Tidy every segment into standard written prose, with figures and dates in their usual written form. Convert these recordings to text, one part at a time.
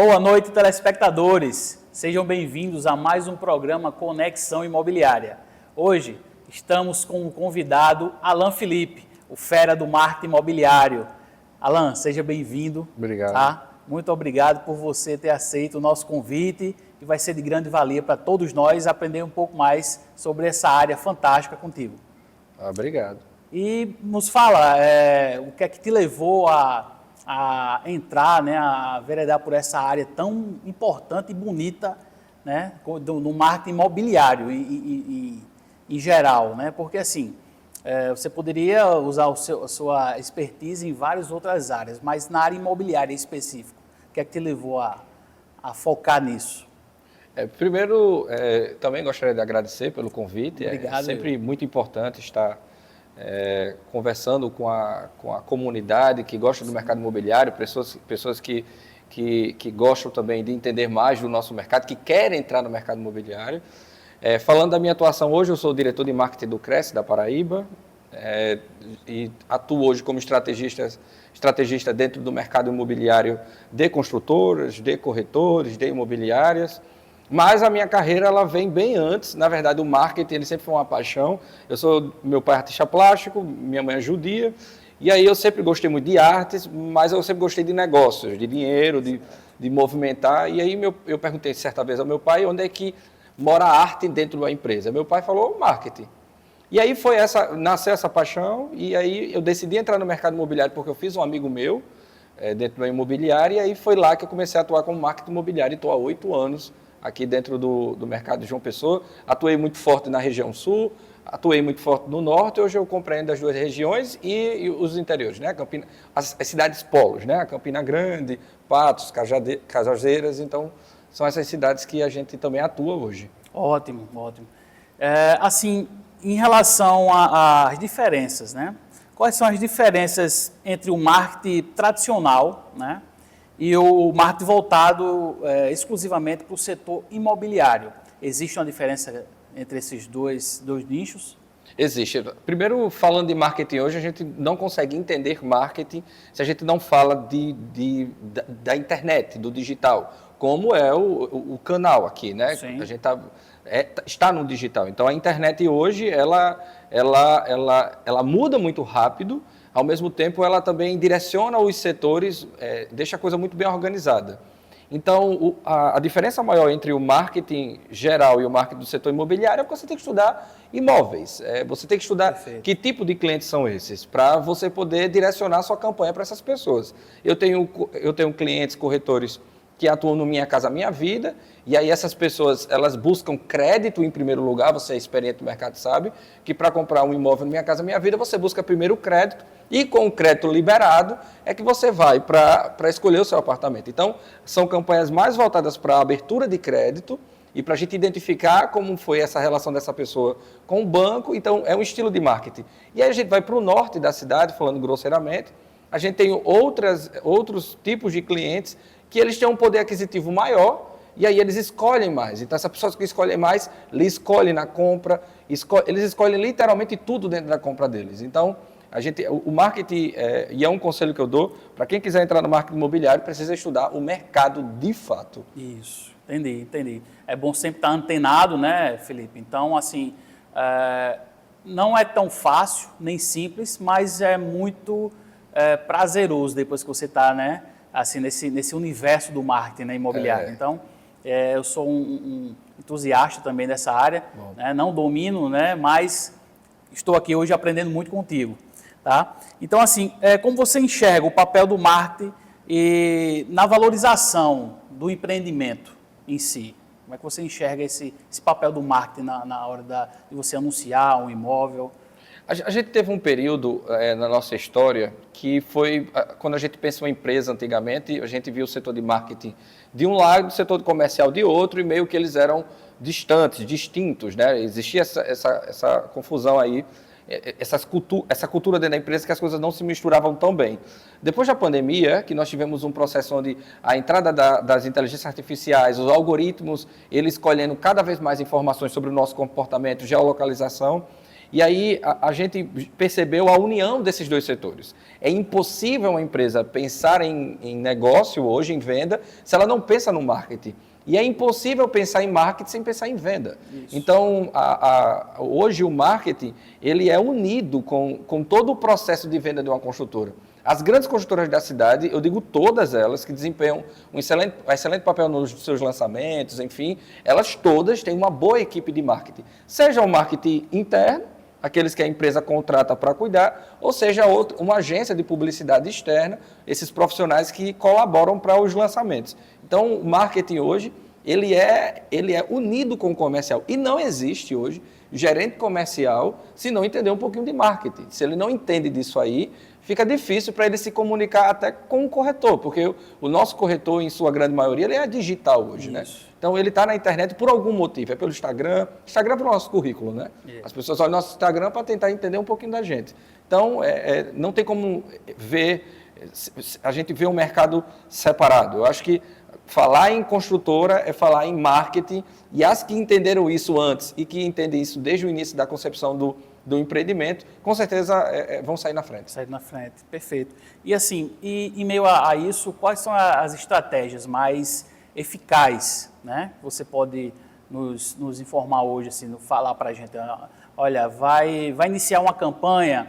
Boa noite, telespectadores. Sejam bem-vindos a mais um programa Conexão Imobiliária. Hoje estamos com o convidado Alan Felipe, o fera do marketing imobiliário. Alan, seja bem-vindo. Obrigado. Tá? Muito obrigado por você ter aceito o nosso convite e vai ser de grande valia para todos nós aprender um pouco mais sobre essa área fantástica contigo. Obrigado. E nos fala o que é que te levou a entrar, né, a veredar por essa área tão importante e bonita, né, no marketing imobiliário e em geral, né? Porque assim, você poderia usar a sua expertise em várias outras áreas, mas na área imobiliária em específico, o que é que te levou a focar nisso? Primeiro, também gostaria de agradecer pelo convite. Obrigado. É sempre muito importante estar conversando com a comunidade que gosta do mercado imobiliário, pessoas que gostam também de entender mais do nosso mercado, que querem entrar no mercado imobiliário. Falando da minha atuação hoje, eu sou o diretor de marketing do Cresce, da Paraíba, e atuo hoje como estrategista dentro do mercado imobiliário de construtoras, de corretores, de imobiliárias. Mas a minha carreira ela vem bem antes. Na verdade, o marketing ele sempre foi uma paixão. Meu pai é artista plástico, minha mãe é judia, e aí eu sempre gostei muito de artes, mas eu sempre gostei de negócios, de dinheiro, de movimentar. E aí eu perguntei certa vez ao meu pai onde é que mora a arte dentro da empresa. Meu pai falou marketing. E aí nasceu essa paixão, e aí eu decidi entrar no mercado imobiliário porque eu fiz um amigo meu dentro da imobiliária, e aí foi lá que eu comecei a atuar como marketing imobiliário, e estou há 8 anos aqui dentro do mercado de João Pessoa. Atuei muito forte na região sul, atuei muito forte no norte, hoje eu compreendo as duas regiões e os interiores, né? As cidades polos, né? Campina Grande, Patos, Cajazeiras, então são essas cidades que a gente também atua hoje. Ótimo, ótimo. Assim, em relação às diferenças, né? Quais são as diferenças entre o marketing tradicional, né, e o marketing voltado exclusivamente para o setor imobiliário? Existe uma diferença entre esses dois nichos? Existe. Primeiro, falando de marketing hoje, a gente não consegue entender marketing se a gente não fala da internet, do digital, como é o canal aqui, né? Sim. A gente está no digital. Então, a internet hoje, ela muda muito rápido, ao mesmo tempo ela também direciona os setores, deixa a coisa muito bem organizada. Então, a diferença maior entre o marketing geral e o marketing do setor imobiliário é que você tem que estudar imóveis. Você tem que estudar Perfeito. Que tipo de clientes são esses, para você poder direcionar a sua campanha para essas pessoas. Eu tenho clientes, corretores, que atuam no Minha Casa Minha Vida, e aí essas pessoas, elas buscam crédito em primeiro lugar. Você é experiente no mercado, sabe que para comprar um imóvel no Minha Casa Minha Vida, você busca primeiro o crédito, e com o crédito liberado é que você vai para escolher o seu apartamento. Então, são campanhas mais voltadas para a abertura de crédito e para a gente identificar como foi essa relação dessa pessoa com o banco. Então, é um estilo de marketing. E aí a gente vai para o norte da cidade, falando grosseiramente, a gente tem outros tipos de clientes que eles têm um poder aquisitivo maior, e aí eles escolhem mais. Então, essas pessoas que escolhem mais, eles escolhem na compra, eles escolhem literalmente tudo dentro da compra deles. Então, o marketing, e é um conselho que eu dou, para quem quiser entrar no marketing imobiliário, precisa estudar o mercado de fato. Isso, entendi. É bom sempre estar antenado, né, Felipe? Então, assim, não é tão fácil, nem simples, mas é muito prazeroso depois que você está, né, assim, nesse universo do marketing, né, imobiliário. Então, eu sou um entusiasta também dessa área, né, não domino, né, mas estou aqui hoje aprendendo muito contigo. Tá? Então, assim, como você enxerga o papel do marketing na valorização do empreendimento em si? Como é que você enxerga esse papel do marketing na hora de você anunciar um imóvel? A gente teve um período na nossa história que foi, quando a gente pensa em uma empresa antigamente, a gente viu o setor de marketing de um lado, o setor de comercial de outro, e meio que eles eram distantes, distintos, né? Existia essa confusão aí, essa cultura dentro da empresa, que as coisas não se misturavam tão bem. Depois da pandemia, que nós tivemos um processo onde a entrada das inteligências artificiais, os algoritmos, eles colhendo cada vez mais informações sobre o nosso comportamento, geolocalização, E aí a gente percebeu a união desses dois setores. É impossível uma empresa pensar em negócio hoje, em venda, se ela não pensa no marketing. E é impossível pensar em marketing sem pensar em venda. Isso. Então, hoje o marketing ele é unido com todo o processo de venda de uma construtora. As grandes construtoras da cidade, eu digo todas elas, que desempenham um excelente papel nos seus lançamentos, enfim, elas todas têm uma boa equipe de marketing. Seja o marketing interno, aqueles que a empresa contrata para cuidar, ou seja, uma agência de publicidade externa, esses profissionais que colaboram para os lançamentos. Então, o marketing hoje, ele é unido com o comercial. E não existe hoje gerente comercial se não entender um pouquinho de marketing. Se ele não entende disso aí, fica difícil para ele se comunicar até com o corretor, porque o nosso corretor, em sua grande maioria, ele é digital hoje, né? Então, ele está na internet por algum motivo, é pelo Instagram é pelo nosso currículo, né? As pessoas olham o nosso Instagram para tentar entender um pouquinho da gente. Então, não tem como a gente vê um mercado separado. Eu acho que falar em construtora é falar em marketing, e as que entenderam isso antes e que entendem isso desde o início da concepção do empreendimento, com certeza vão sair na frente. Sair na frente, perfeito. E assim, em meio a isso, quais são as estratégias mais eficazes, né? Você pode nos informar hoje, assim, falar para a gente, olha, vai iniciar uma campanha,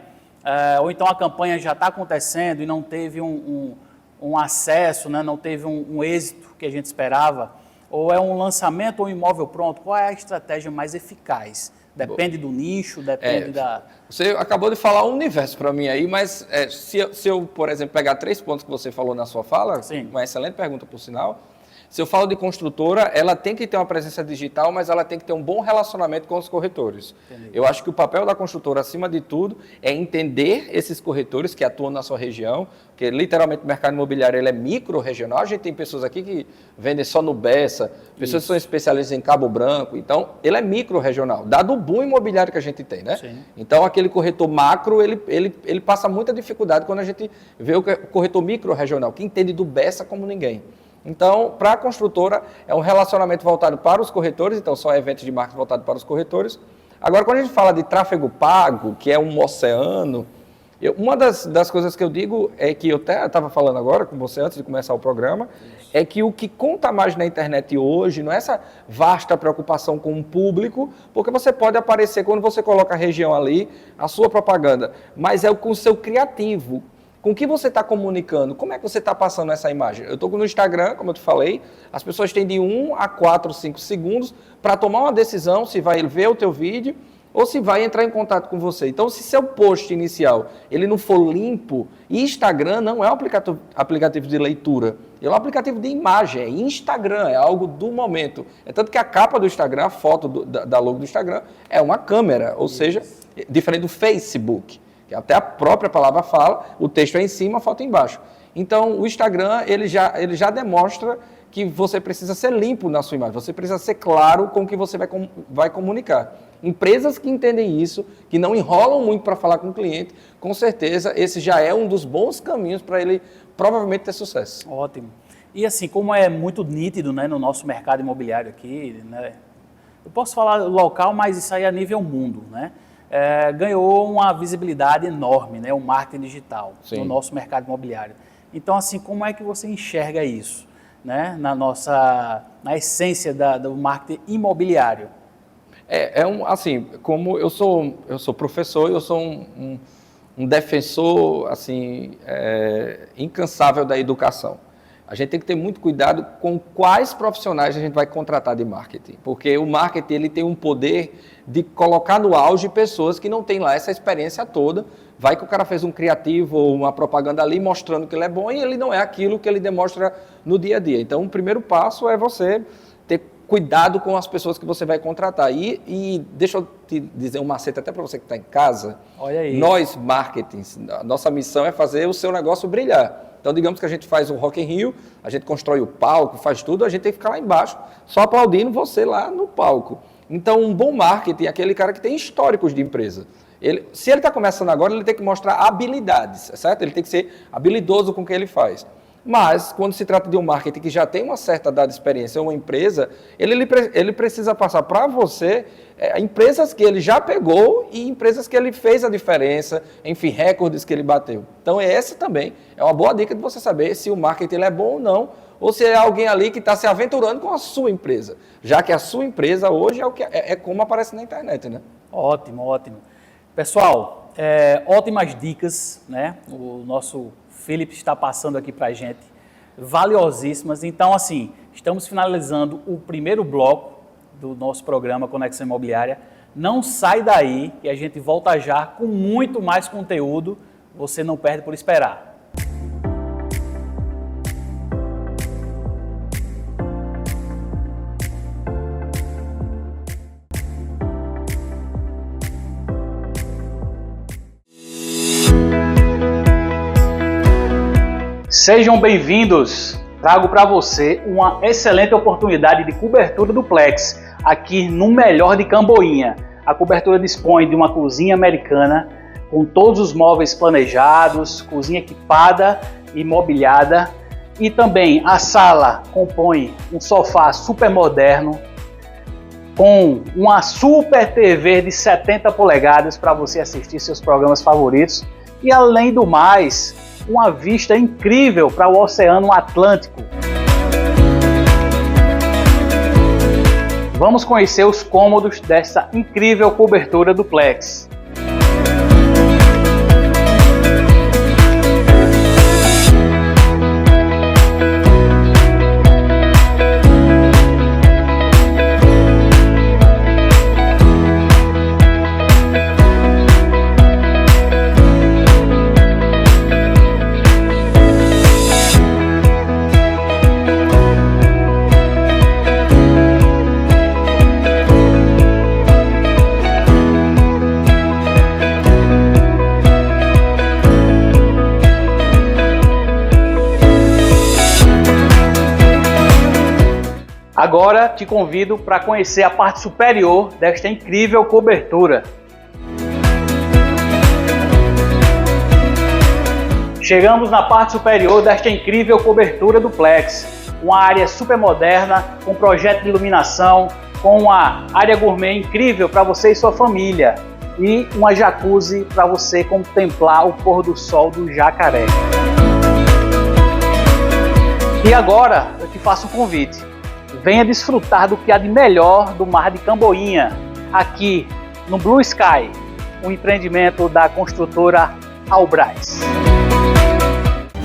ou então a campanha já está acontecendo e não teve um acesso, né? Não teve um êxito que a gente esperava, ou é um lançamento ou um imóvel pronto, qual é a estratégia mais eficaz? Depende do nicho, depende da... Você acabou de falar um universo para mim aí, mas se eu, por exemplo, pegar 3 pontos que você falou na sua fala, sim, uma excelente pergunta por sinal, se eu falo de construtora, ela tem que ter uma presença digital, mas ela tem que ter um bom relacionamento com os corretores. Entendi. Eu acho que o papel da construtora, acima de tudo, é entender esses corretores que atuam na sua região, porque literalmente o mercado imobiliário ele é micro-regional. A gente tem pessoas aqui que vendem só no Bessa, pessoas que são especialistas em Cabo Branco, então ele é micro-regional, dado o boom imobiliário que a gente tem, né? Sim. Então aquele corretor macro, ele passa muita dificuldade quando a gente vê o corretor micro-regional, que entende do Bessa como ninguém. Então, para a construtora, é um relacionamento voltado para os corretores, então são eventos de marketing voltados para os corretores. Agora, quando a gente fala de tráfego pago, que é um oceano, uma das coisas que eu digo é que eu até estava falando agora com você antes de começar o programa, é que o que conta mais na internet hoje não é essa vasta preocupação com o público, porque você pode aparecer quando você coloca a região ali, a sua propaganda, mas é com o seu criativo. Com o que você está comunicando? Como é que você está passando essa imagem? Eu estou no Instagram, como eu te falei, as pessoas têm de 1 a 4, 5 segundos para tomar uma decisão se vai ver o teu vídeo ou se vai entrar em contato com você. Então, se seu post inicial ele não for limpo, e Instagram não é um aplicativo de leitura, ele é um aplicativo de imagem, é Instagram, é algo do momento. É tanto que a capa do Instagram, a foto da logo do Instagram, é uma câmera, ou seja, diferente do Facebook. Até a própria palavra fala, o texto é em cima, a foto é embaixo. Então, o Instagram, ele já demonstra que você precisa ser limpo na sua imagem, você precisa ser claro com o que você vai comunicar. Empresas que entendem isso, que não enrolam muito para falar com o cliente, com certeza, esse já é um dos bons caminhos para ele provavelmente ter sucesso. Ótimo. E assim, como é muito nítido, né, no nosso mercado imobiliário aqui, né, eu posso falar local, mas isso aí é a nível mundo, né? Ganhou uma visibilidade enorme, né, o marketing digital no nosso mercado imobiliário. Então, assim, como é que você enxerga isso, né, na essência do marketing imobiliário? Assim, como eu sou professor, eu sou um defensor assim, incansável da educação. A gente tem que ter muito cuidado com quais profissionais a gente vai contratar de marketing, porque o marketing ele tem um poder de colocar no auge pessoas que não têm lá essa experiência toda. Vai que o cara fez um criativo ou uma propaganda ali mostrando que ele é bom e ele não é aquilo que ele demonstra no dia a dia. Então, o primeiro passo é você ter cuidado com as pessoas que você vai contratar. E deixa eu te dizer um macete até para você que está em casa. Olha aí. Nós, marketing, a nossa missão é fazer o seu negócio brilhar. Então, digamos que a gente faz um Rock in Rio, a gente constrói o palco, faz tudo, a gente tem que ficar lá embaixo, só aplaudindo você lá no palco. Então, um bom marketing é aquele cara que tem históricos de empresa. Se ele está começando agora, ele tem que mostrar habilidades, certo? Ele tem que ser habilidoso com o que ele faz. Mas, quando se trata de um marketing que já tem uma certa dada experiência, uma empresa, ele precisa passar para você empresas que ele já pegou e empresas que ele fez a diferença, enfim, recordes que ele bateu. Então, essa também é uma boa dica de você saber se o marketing ele é bom ou não, ou se é alguém ali que está se aventurando com a sua empresa, já que a sua empresa hoje é como aparece na internet, né? Ótimo, ótimo. Pessoal, ótimas dicas, né? O nosso Felipe está passando aqui para a gente, valiosíssimas. Então, assim, estamos finalizando o primeiro bloco do nosso programa Conexão Imobiliária. Não sai daí, que a gente volta já com muito mais conteúdo. Você não perde por esperar. Sejam bem-vindos. Trago para você uma excelente oportunidade de cobertura duplex aqui no melhor de Camboinha. A cobertura dispõe de uma cozinha americana com todos os móveis planejados, cozinha equipada e mobiliada, e também a sala compõe um sofá super moderno com uma super TV de 70 polegadas para você assistir seus programas favoritos e, além do mais, uma vista incrível para o Oceano Atlântico. Vamos conhecer os cômodos dessa incrível cobertura duplex. Agora te convido para conhecer a parte superior desta incrível cobertura. Chegamos na parte superior desta incrível cobertura duplex. Uma área super moderna, com projeto de iluminação, com uma área gourmet incrível para você e sua família. E uma jacuzzi para você contemplar o pôr do sol do Jacaré. E agora eu te faço um convite. Venha desfrutar do que há de melhor do Mar de Camboinha, aqui no Blue Sky, um empreendimento da construtora Albras.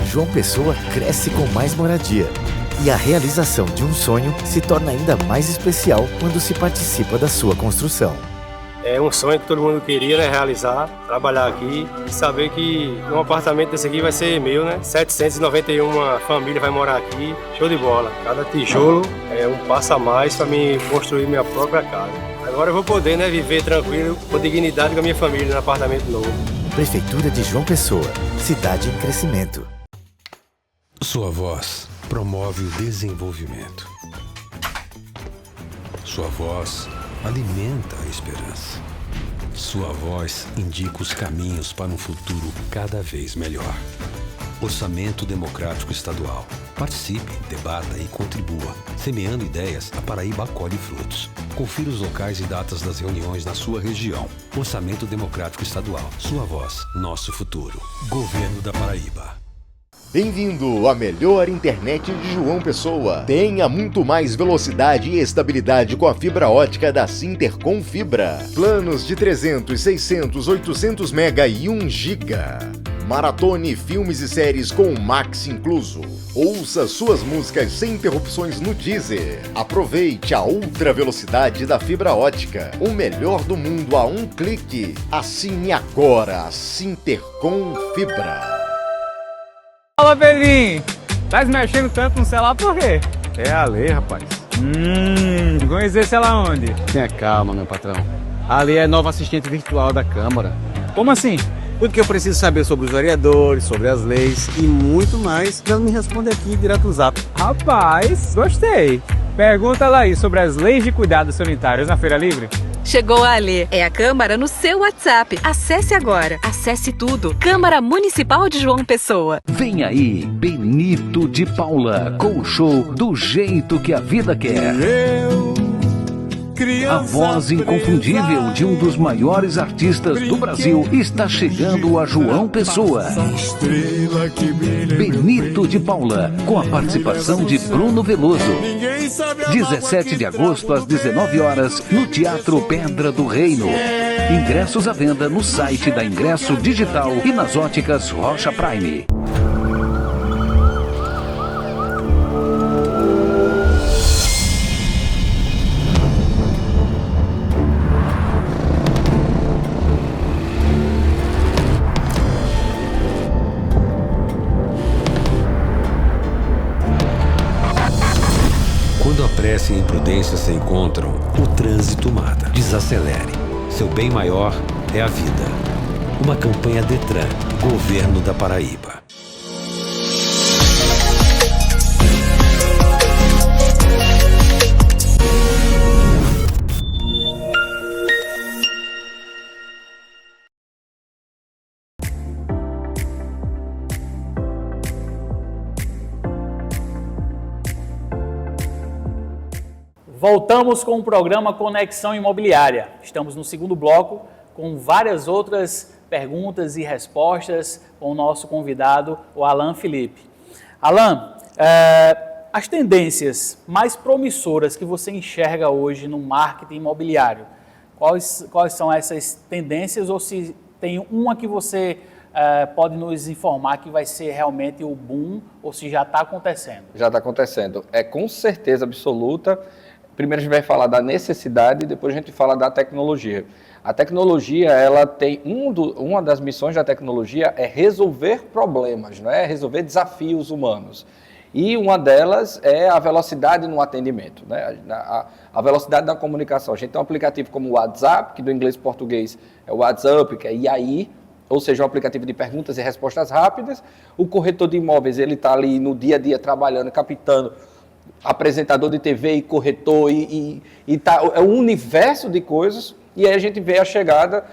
João Pessoa cresce com mais moradia e a realização de um sonho se torna ainda mais especial quando se participa da sua construção. É um sonho que todo mundo queria, né, realizar, trabalhar aqui e saber que um apartamento desse aqui vai ser meu, né? 791 famílias vai morar aqui, show de bola. Cada tijolo é um passo a mais para mim construir minha própria casa. Agora eu vou poder, né, viver tranquilo, com dignidade com a minha família no apartamento novo. Prefeitura de João Pessoa, cidade em crescimento. Sua voz promove o desenvolvimento. Sua voz alimenta a esperança. Sua voz indica os caminhos para um futuro cada vez melhor. Orçamento Democrático Estadual. Participe, debata e contribua. Semeando ideias, a Paraíba colhe frutos. Confira os locais e datas das reuniões na sua região. Orçamento Democrático Estadual. Sua voz, nosso futuro. Governo da Paraíba. Bem-vindo à melhor internet de João Pessoa. Tenha muito mais velocidade e estabilidade com a fibra ótica da Sintercom Fibra. Planos de 300, 600, 800 mega e 1 giga. Maratone filmes e séries com o Max incluso. Ouça suas músicas sem interrupções no Deezer. Aproveite a ultra velocidade da fibra ótica. O melhor do mundo a um clique. Assine agora a Sintercom Fibra. Fala, velhinho! Tá se mexendo tanto no celular por quê? É a lei, rapaz. Conhecer esse lá onde? Tenha calma, meu patrão. Ali é nova assistente virtual da Câmara. Como assim? Tudo que eu preciso saber sobre os vereadores, sobre as leis e muito mais, ela me responde aqui direto no Zap. Rapaz, gostei. Pergunta lá aí sobre as leis de cuidados sanitários na Feira Livre. Chegou a Alê. É a Câmara no seu WhatsApp. Acesse agora. Acesse tudo. Câmara Municipal de João Pessoa. Vem aí, Benito de Paula, com o show Do Jeito que a Vida Quer. A voz inconfundível de um dos maiores artistas do Brasil está chegando a João Pessoa. Benito de Paula, com a participação de Bruno Veloso. 17 de agosto às 19 horas no Teatro Pedra do Reino. Ingressos à venda no site da Ingresso Digital e nas óticas Rocha Prime. Quando a pressa e a imprudência se encontram, o trânsito mata. Desacelere. Seu bem maior é a vida. Uma campanha Detran, Governo da Paraíba. Voltamos com o programa Conexão Imobiliária. Estamos no segundo bloco com várias outras perguntas e respostas com o nosso convidado, o Alan Felipe. Alan, as tendências mais promissoras que você enxerga hoje no marketing imobiliário, quais são essas tendências, ou se tem uma que você pode nos informar que vai ser realmente o boom, ou se já está acontecendo? Já está acontecendo. É com certeza absoluta. Primeiro a gente vai falar da necessidade e depois a gente fala da tecnologia. A tecnologia, ela tem uma das missões da tecnologia é resolver problemas, não é? Resolver desafios humanos. E uma delas é a velocidade no atendimento, né? A velocidade da comunicação. A gente tem um aplicativo como o WhatsApp, que do inglês para português é o WhatsApp, que é IAI, ou seja, um aplicativo de perguntas e respostas rápidas. O corretor de imóveis, ele está ali no dia a dia trabalhando, captando apresentador de TV e corretor, é um universo de coisas, e aí a gente vê a chegada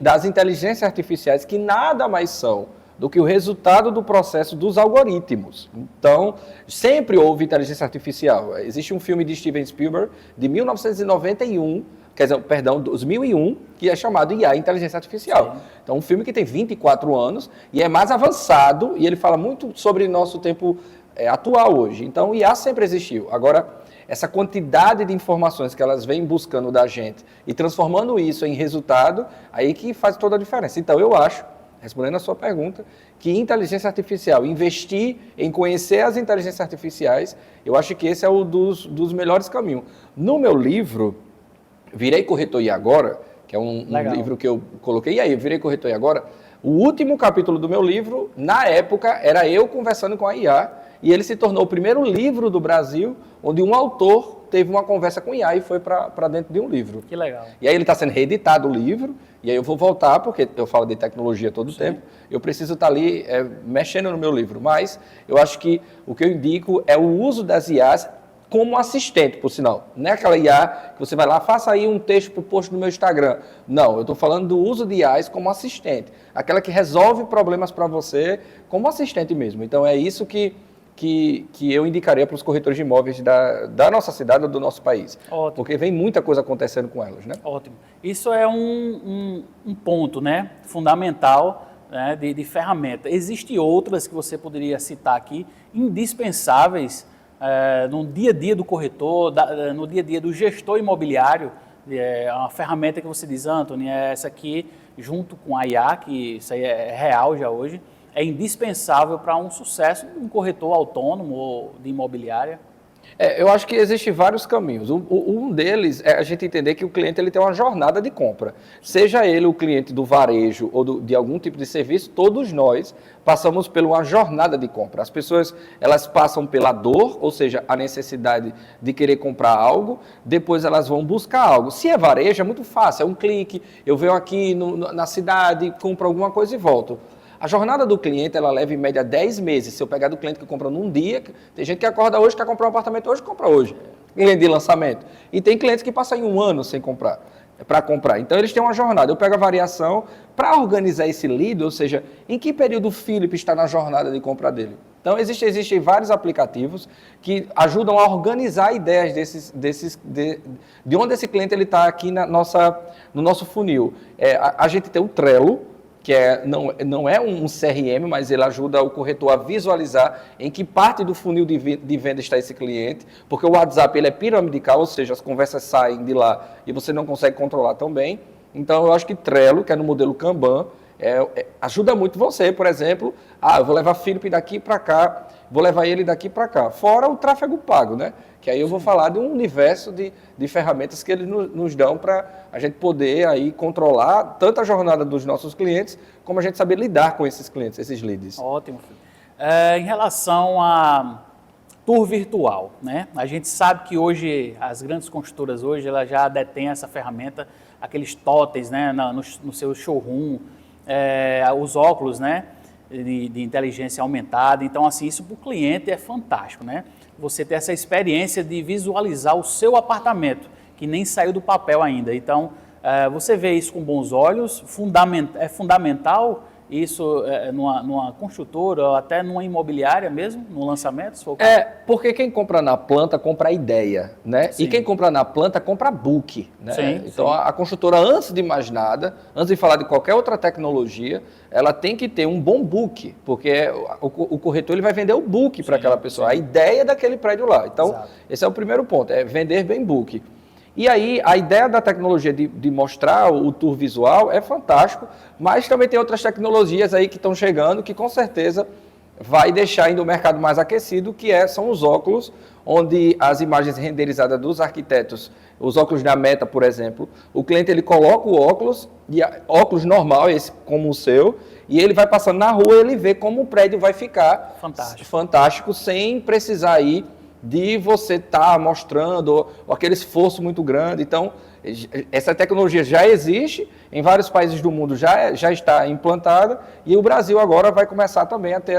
das inteligências artificiais, que nada mais são do que o resultado do processo dos algoritmos. Então, sempre houve inteligência artificial. Existe um filme de Steven Spielberg, de 1991, 2001, que é chamado IA, Inteligência Artificial. Sim. Então, um filme que tem 24 anos, e é mais avançado, e ele fala muito sobre nosso tempo atual hoje. Então, o IA sempre existiu. Agora, essa quantidade de informações que elas vêm buscando da gente e transformando isso em resultado, aí que faz toda a diferença. Então, eu acho, respondendo a sua pergunta, que inteligência artificial, investir em conhecer as inteligências artificiais, eu acho que esse é um dos melhores caminhos. No meu livro, Virei Corretor e Agora, que é um livro que eu coloquei, e aí, Virei Corretor e Agora, o último capítulo do meu livro, na época, era eu conversando com a IA, e ele se tornou o primeiro livro do Brasil onde um autor teve uma conversa com IA e foi para dentro de um livro. Que legal. E aí ele está sendo reeditado o livro, e aí eu vou voltar, porque eu falo de tecnologia todo o tempo, eu preciso estar ali mexendo no meu livro. Mas eu acho que o que eu indico é o uso das IAs como assistente, por sinal. Não é aquela IA que você vai lá, faça aí um texto para o post no meu Instagram. Não, eu estou falando do uso de IAs como assistente. Aquela que resolve problemas para você como assistente mesmo. Então é isso que eu indicaria para os corretores de imóveis da nossa cidade ou do nosso país. Ótimo. Porque vem muita coisa acontecendo com elas, né? Ótimo. Isso é um ponto, né, fundamental, né, de ferramenta. Existem outras que você poderia citar aqui, indispensáveis no dia a dia do corretor, no dia a dia do gestor imobiliário. Uma ferramenta que você diz, Antônio, essa aqui, junto com a IA, que isso aí é real já hoje, é indispensável para um sucesso de um corretor autônomo ou de imobiliária? Eu acho que existem vários caminhos. Um deles é a gente entender que o cliente ele tem uma jornada de compra. Seja ele o cliente do varejo ou de algum tipo de serviço, todos nós passamos por uma jornada de compra. As pessoas elas passam pela dor, ou seja, a necessidade de querer comprar algo, depois elas vão buscar algo. Se é varejo, é muito fácil, é um clique, eu venho aqui na cidade, compro alguma coisa e volto. A jornada do cliente, ela leva em média 10 meses. Se eu pegar do cliente que compra num dia, tem gente que acorda hoje, quer comprar um apartamento hoje, compra hoje. Cliente de lançamento. E tem clientes que passam em um ano sem comprar. para comprar. Então, eles têm uma jornada. Eu pego a variação para organizar esse lead, ou seja, em que período o Felipe está na jornada de compra dele. Então, existem vários aplicativos que ajudam a organizar ideias de onde esse cliente está aqui no nosso funil. A gente tem o Trello, que não é um CRM, mas ele ajuda o corretor a visualizar em que parte do funil de venda está esse cliente, porque o WhatsApp ele é piramidical, ou seja, as conversas saem de lá e você não consegue controlar tão bem. Então, eu acho que Trello, que é no modelo Kanban, ajuda muito você, por exemplo, eu vou levar Felipe daqui para cá, vou levar ele daqui para cá. Fora o tráfego pago, né? Que aí eu vou falar de um universo de ferramentas que eles nos dão para a gente poder aí controlar tanto a jornada dos nossos clientes, como a gente saber lidar com esses clientes, esses leads. Ótimo, Felipe. Em relação a tour virtual, né? A gente sabe que hoje, as grandes construtoras hoje, elas já detêm essa ferramenta, aqueles totens, né, no seu showroom, os óculos, né, de inteligência aumentada. Então, assim, isso para o cliente é fantástico, né? Você ter essa experiência de visualizar o seu apartamento, que nem saiu do papel ainda. Então, você vê isso com bons olhos, é fundamental isso numa construtora ou até numa imobiliária mesmo, no lançamento? Se for porque quem compra na planta compra a ideia, né? Sim. E quem compra na planta compra book, né? Sim, então, sim. A construtora, antes de mais nada, antes de falar de qualquer outra tecnologia, ela tem que ter um bom book, porque o corretor ele vai vender o book para aquela pessoa, sim. A ideia daquele prédio lá. Então, exato. Esse é o primeiro ponto, é vender bem book. E aí, a ideia da tecnologia de mostrar o tour visual é fantástico, mas também tem outras tecnologias aí que estão chegando, que com certeza vai deixar ainda o mercado mais aquecido, são os óculos, onde as imagens renderizadas dos arquitetos, os óculos da Meta, por exemplo, o cliente ele coloca o óculos, óculos normal, esse como o seu, e ele vai passando na rua e ele vê como o prédio vai ficar fantástico sem precisar ir de você estar mostrando aquele esforço muito grande. Então, essa tecnologia já existe, em vários países do mundo já está implantada, e o Brasil agora vai começar também a ter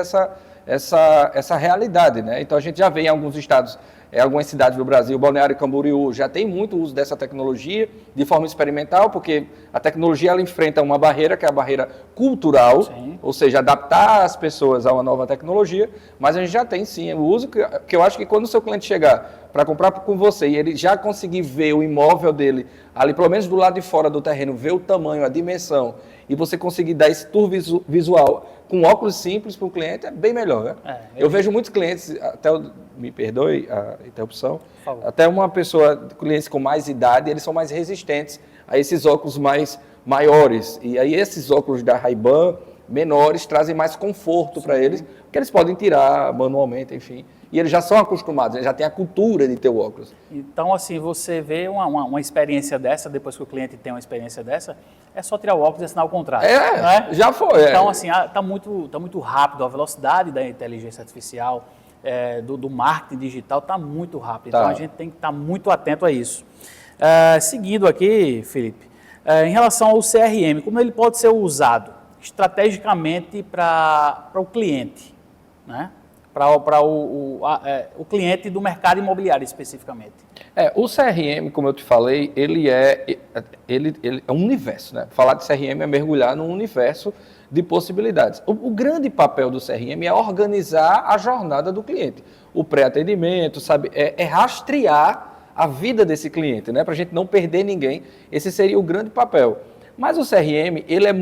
essa realidade, né? Então, a gente já vê em alguns estados, algumas cidades do Brasil, Balneário Camboriú, já tem muito uso dessa tecnologia de forma experimental, porque a tecnologia ela enfrenta uma barreira, que é a barreira cultural, sim. Ou seja, adaptar as pessoas a uma nova tecnologia, mas a gente já tem sim o uso, que eu acho que quando o seu cliente chegar para comprar com você e ele já conseguir ver o imóvel dele, ali pelo menos do lado de fora do terreno, ver o tamanho, a dimensão, e você conseguir dar esse tour visual com óculos simples para o cliente, é bem melhor, né? Eu vejo muitos clientes, me perdoe a interrupção, até uma pessoa, clientes com mais idade, eles são mais resistentes a esses óculos mais maiores. E aí esses óculos da Ray-Ban menores trazem mais conforto para eles, porque eles podem tirar manualmente, enfim. E eles já são acostumados, eles já têm a cultura de ter o óculos. Então, assim, você vê uma experiência dessa, depois que o cliente tem uma experiência dessa, é só tirar o óculos e assinar o contrato. Né? Já foi. Então, assim, está muito rápido, a velocidade da inteligência artificial, do marketing digital está muito rápido. Então, a gente tem que estar muito atento a isso. Seguindo aqui, Felipe, em relação ao CRM, como ele pode ser usado estrategicamente para o cliente, né? Para o cliente do mercado imobiliário especificamente. O CRM, como eu te falei, ele é um universo, né? Falar de CRM é mergulhar num universo de possibilidades. O grande papel do CRM é organizar a jornada do cliente. O pré-atendimento, sabe, é rastrear a vida desse cliente, né? Para a gente não perder ninguém. Esse seria o grande papel. Mas o CRM, ele é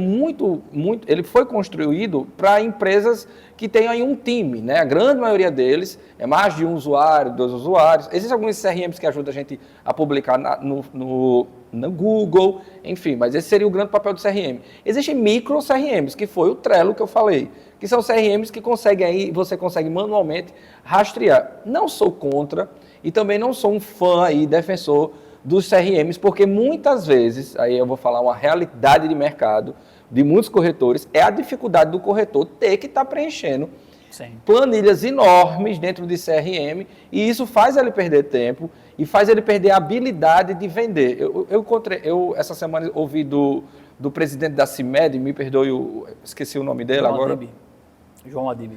ele foi construído para empresas que têm aí um time, né? A grande maioria deles é mais de um usuário, 2 usuários. Existem alguns CRMs que ajudam a gente a publicar no Google, enfim, mas esse seria o grande papel do CRM. Existem micro CRMs, que foi o Trello que eu falei, que são CRMs que você consegue manualmente rastrear. Não sou contra e também não sou um fã aí, defensor dos CRMs, porque muitas vezes, aí eu vou falar uma realidade de mercado de muitos corretores, é a dificuldade do corretor ter que estar preenchendo planilhas enormes dentro de CRM, e isso faz ele perder tempo e faz ele perder a habilidade de vender. Eu essa semana ouvi do presidente da CIMED, me perdoe, esqueci o nome dele agora. João Adib.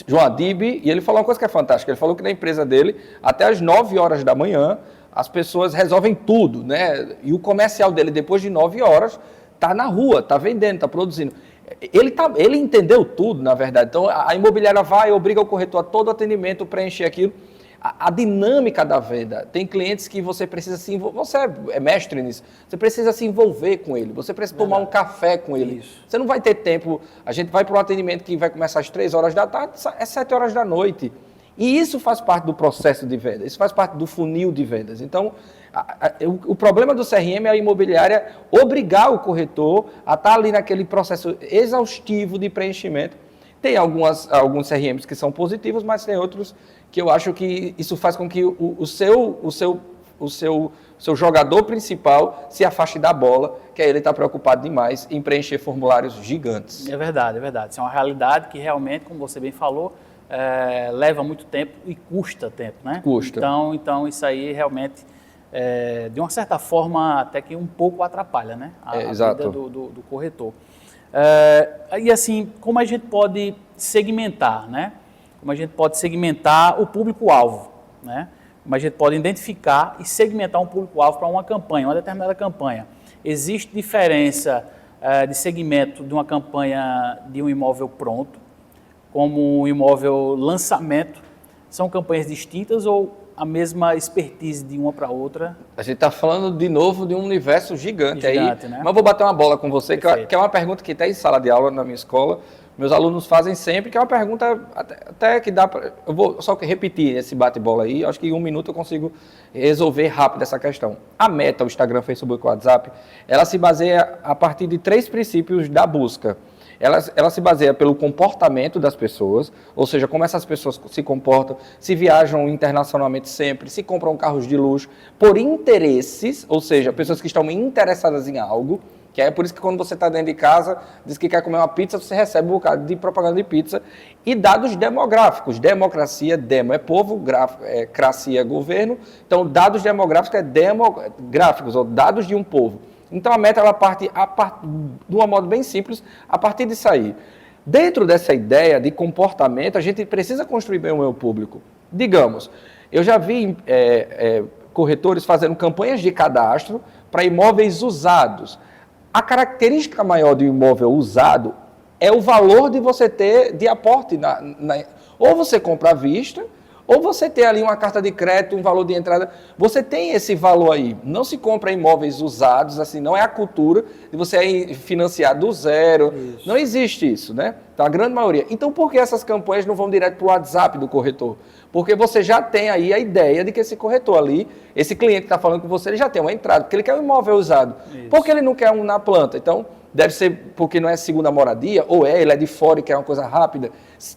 João Adib, e ele falou uma coisa que é fantástica, ele falou que na empresa dele, até às 9 horas da manhã, as pessoas resolvem tudo, né? E o comercial dele, depois de 9 horas, está na rua, está vendendo, está produzindo. Ele entendeu tudo, na verdade. Então, a imobiliária vai, obriga o corretor a todo atendimento preencher aquilo. A dinâmica da venda. Tem clientes que você precisa se envolver. Você é mestre nisso. Você precisa se envolver com ele. Você precisa tomar um café com ele. Isso. Você não vai ter tempo. A gente vai para um atendimento que vai começar às 3 horas da tarde, é 7 horas da noite. E isso faz parte do processo de venda. Isso faz parte do funil de vendas. Então, o problema do CRM é a imobiliária obrigar o corretor a estar ali naquele processo exaustivo de preenchimento. Tem alguns CRMs que são positivos, mas tem outros que eu acho que isso faz com que o seu jogador principal se afaste da bola, que aí ele está preocupado demais em preencher formulários gigantes. É verdade, é verdade. Isso é uma realidade que realmente, como você bem falou, leva muito tempo e custa tempo, né? Custa. Então isso aí realmente, de uma certa forma, até que um pouco atrapalha, né? A vida do corretor. E assim, como a gente pode segmentar, né? Como a gente pode segmentar o público-alvo, né? Como a gente pode identificar e segmentar um público-alvo para uma campanha, uma determinada campanha. Existe diferença de segmento de uma campanha de um imóvel pronto, como um imóvel lançamento? São campanhas distintas ou a mesma expertise de uma para outra? A gente está falando de novo de um universo gigante aí, né? Mas vou bater uma bola com você, que é uma pergunta que tem em sala de aula na minha escola, meus alunos fazem sempre, que é uma pergunta até que dá para... Eu vou só repetir esse bate-bola aí, acho que em 1 minuto eu consigo resolver rápido essa questão. A Meta, o Instagram, Facebook, o WhatsApp, ela se baseia a partir de 3 princípios da busca. Ela se baseia pelo comportamento das pessoas, ou seja, como essas pessoas se comportam, se viajam internacionalmente sempre, se compram carros de luxo, por interesses, ou seja, pessoas que estão interessadas em algo, que é por isso que quando você está dentro de casa, diz que quer comer uma pizza, você recebe um bocado de propaganda de pizza, e dados demográficos. Democracia, demo é povo, cracia é governo, então dados demográficos é demográficos, ou dados de um povo. Então a Meta, ela parte de um modo bem simples, a partir disso aí. Dentro dessa ideia de comportamento, a gente precisa construir bem o meu público. Digamos, eu já vi corretores fazendo campanhas de cadastro para imóveis usados. A característica maior do imóvel usado é o valor de você ter de aporte. Ou você compra à vista, ou você tem ali uma carta de crédito, um valor de entrada, você tem esse valor aí. Não se compra imóveis usados, assim, não é a cultura de você financiar do zero. Isso. Não existe isso, né? Então, a grande maioria. Então, por que essas campanhas não vão direto para o WhatsApp do corretor? Porque você já tem aí a ideia de que esse corretor ali, esse cliente que está falando com você, ele já tem uma entrada, porque ele quer um imóvel usado. Isso. Porque ele não quer um na planta. Então, deve ser porque não é segunda moradia, ou ele é de fora e quer uma coisa rápida.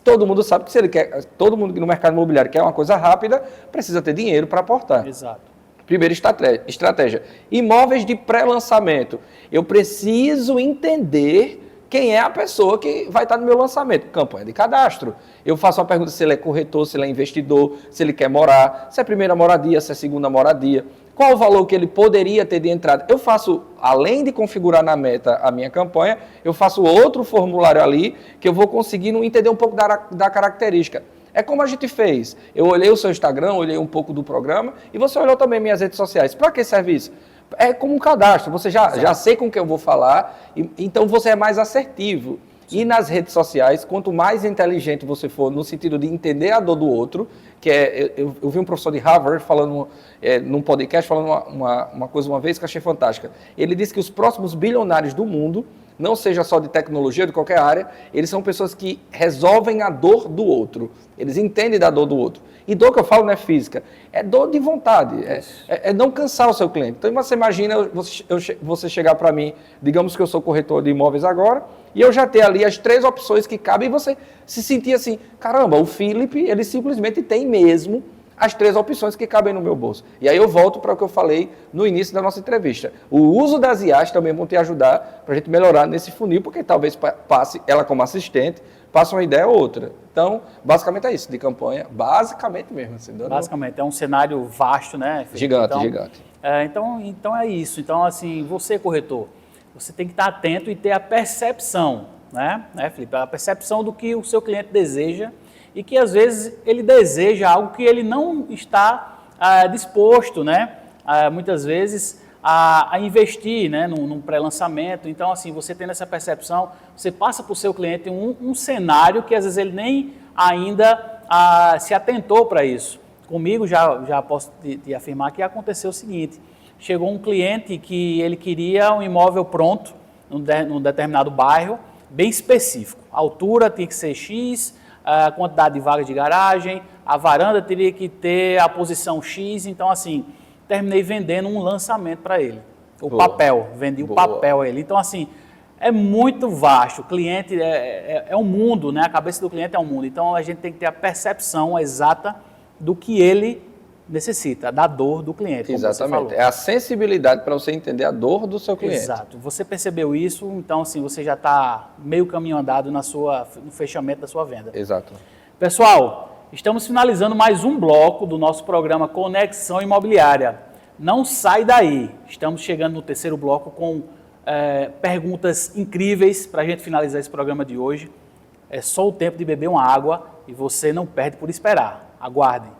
Todo mundo sabe que se ele quer, todo mundo no mercado imobiliário quer uma coisa rápida, precisa ter dinheiro para aportar. Exato. Primeira estratégia. Imóveis de pré-lançamento. Eu preciso entender quem é a pessoa que vai estar no meu lançamento. Campanha de cadastro. Eu faço uma pergunta se ele é corretor, se ele é investidor, se ele quer morar, se é primeira moradia, se é segunda moradia. Qual o valor que ele poderia ter de entrada? Eu faço, além de configurar na Meta a minha campanha, eu faço outro formulário ali que eu vou conseguindo entender um pouco da característica. É como a gente fez. Eu olhei o seu Instagram, olhei um pouco do programa e você olhou também minhas redes sociais. Para que serve isso? É como um cadastro. Você já sei com quem eu vou falar, então você é mais assertivo. E nas redes sociais, quanto mais inteligente você for no sentido de entender a dor do outro, que eu vi um professor de Harvard falando num podcast, falando uma coisa uma vez que eu achei fantástica. Ele disse que os próximos bilionários do mundo, não seja só de tecnologia, de qualquer área, eles são pessoas que resolvem a dor do outro. Eles entendem da dor do outro. E dor que eu falo não é física, é dor de vontade, é não cansar o seu cliente. Então você imagina você chegar para mim, digamos que eu sou corretor de imóveis agora, e eu já ter ali as 3 opções que cabem, e você se sentir assim, caramba, o Felipe, ele simplesmente tem mesmo as 3 opções que cabem no meu bolso. E aí eu volto para o que eu falei no início da nossa entrevista. O uso das IAs também vão te ajudar para a gente melhorar nesse funil, porque talvez passe ela como assistente, passe uma ideia ou outra. Então, basicamente é isso, de campanha, basicamente mesmo. Assim, basicamente, é um cenário vasto, né, Felipe? Gigante, gigante. Então é isso. Então, assim, você, corretor, você tem que estar atento e ter a percepção, né, Felipe? A percepção do que o seu cliente deseja e que, às vezes, ele deseja algo que ele não está disposto, né, muitas vezes, a investir, né, num pré-lançamento. Então, assim, você tendo essa percepção, você passa para o seu cliente um cenário que às vezes ele nem ainda se atentou para isso. Comigo, já posso te afirmar que aconteceu o seguinte: chegou um cliente que ele queria um imóvel pronto, num determinado bairro, bem específico. A altura tinha que ser X, a quantidade de vagas de garagem, a varanda teria que ter a posição X. Então, assim, terminei vendendo um lançamento para ele. Vendi o papel a ele. Então, assim, é muito vasto. O cliente é um mundo, né? A cabeça do cliente é um mundo. Então, a gente tem que ter a percepção exata do que ele necessita, da dor do cliente. Exatamente. É a sensibilidade para você entender a dor do seu cliente. Exato. Você percebeu isso, então, assim, você já está meio caminho andado no fechamento da sua venda. Exato. Pessoal, estamos finalizando mais um bloco do nosso programa Conexão Imobiliária. Não sai daí. Estamos chegando no terceiro bloco com perguntas incríveis para a gente finalizar esse programa de hoje. É só o tempo de beber uma água e você não perde por esperar. Aguardem.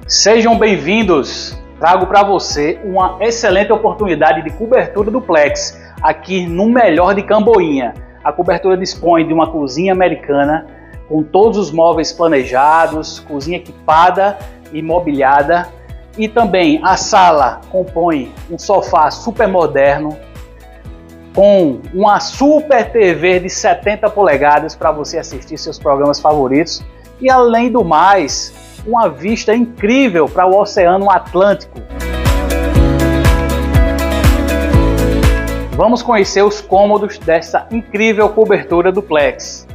Sejam bem-vindos. Trago para você uma excelente oportunidade de cobertura duplex aqui no melhor de Camboinha. A cobertura dispõe de uma cozinha americana com todos os móveis planejados, cozinha equipada e mobiliada, e também a sala compõe um sofá super moderno com uma super TV de 70 polegadas para você assistir seus programas favoritos e, além do mais, uma vista incrível para o Oceano Atlântico. Vamos conhecer os cômodos dessa incrível cobertura duplex.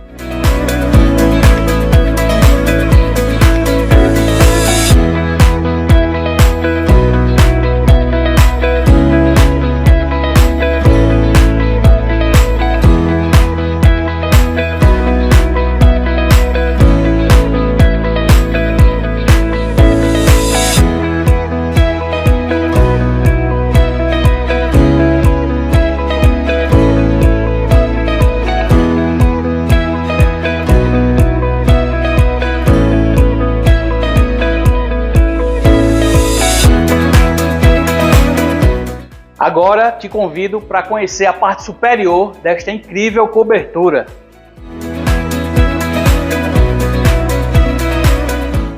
Agora te convido para conhecer a parte superior desta incrível cobertura.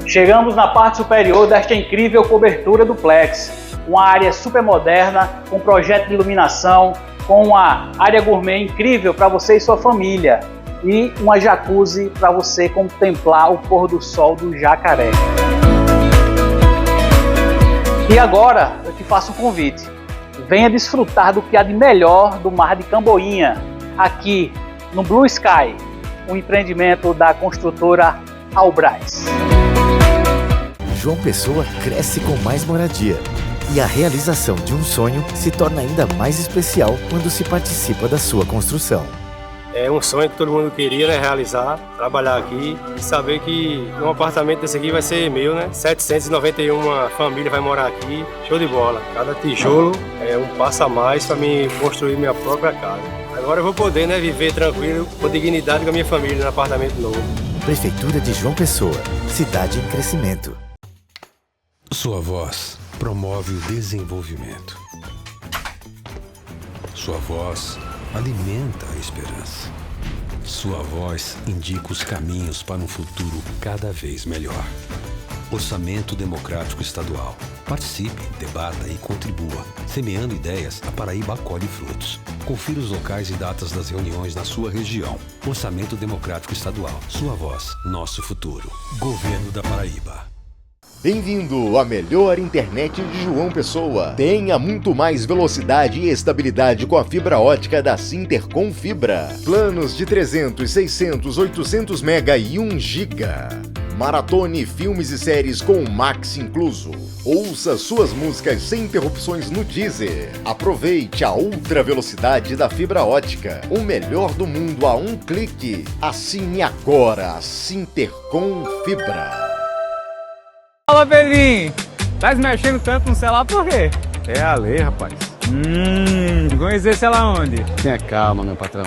Chegamos na parte superior desta incrível cobertura duplex. Uma área super moderna, com projeto de iluminação, com uma área gourmet incrível para você e sua família. E uma jacuzzi para você contemplar o pôr do sol do Jacaré. E agora eu te faço um convite. Venha desfrutar do que há de melhor do Mar de Camboinha, aqui no Blue Sky, um empreendimento da construtora Albras. João Pessoa cresce com mais moradia. E a realização de um sonho se torna ainda mais especial quando se participa da sua construção. É um sonho que todo mundo queria, né, realizar, trabalhar aqui e saber que um apartamento desse aqui vai ser meu, né? 791 famílias vai morar aqui, show de bola. Cada tijolo é um passo a mais para mim construir minha própria casa. Agora eu vou poder, né, viver tranquilo, com dignidade com a minha família no apartamento novo. Prefeitura de João Pessoa, cidade em crescimento. Sua voz promove o desenvolvimento. Sua voz alimenta a esperança. Sua voz indica os caminhos para um futuro cada vez melhor. Orçamento Democrático Estadual. Participe, debata e contribua. Semeando ideias, a Paraíba acolhe frutos. Confira os locais e datas das reuniões na sua região. Orçamento Democrático Estadual. Sua voz, nosso futuro. Governo da Paraíba. Bem-vindo à melhor internet de João Pessoa. Tenha muito mais velocidade e estabilidade com a fibra ótica da Sintercom Fibra. Planos de 300, 600, 800 mega e 1 giga. Maratone filmes e séries com o Max incluso. Ouça suas músicas sem interrupções no Deezer. Aproveite a ultra velocidade da fibra ótica. O melhor do mundo a um clique. Assine agora a Sintercom Fibra. Fala, velhinho! Tá se mexendo tanto no celular por quê? É a lei, rapaz. Conhecer ela onde? Tenha calma, meu patrão.